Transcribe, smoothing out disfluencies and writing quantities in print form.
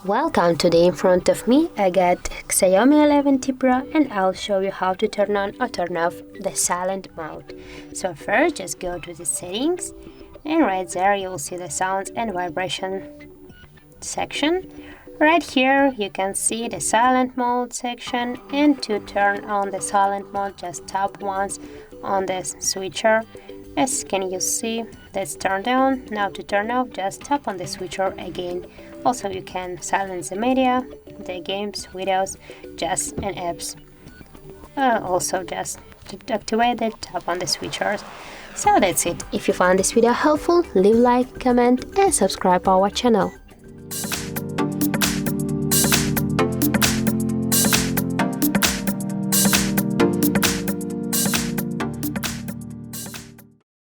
Welcome. Today in front of me I got XIAOMI 11T Pro, and I'll show you how to turn on or turn off the silent mode. So first, just go to the settings, and right there you will see the sounds and vibration section. Right here you can see the silent mode section, and to turn on the silent mode just tap once on the switcher. As can you see, that's turned on. Now to turn off, just tap on the switcher again. Also you can silence the media, the games, videos, just and apps. Also just to activate it, tap on the switchers. So that's it. If you found this video helpful, leave a like, comment and subscribe our channel.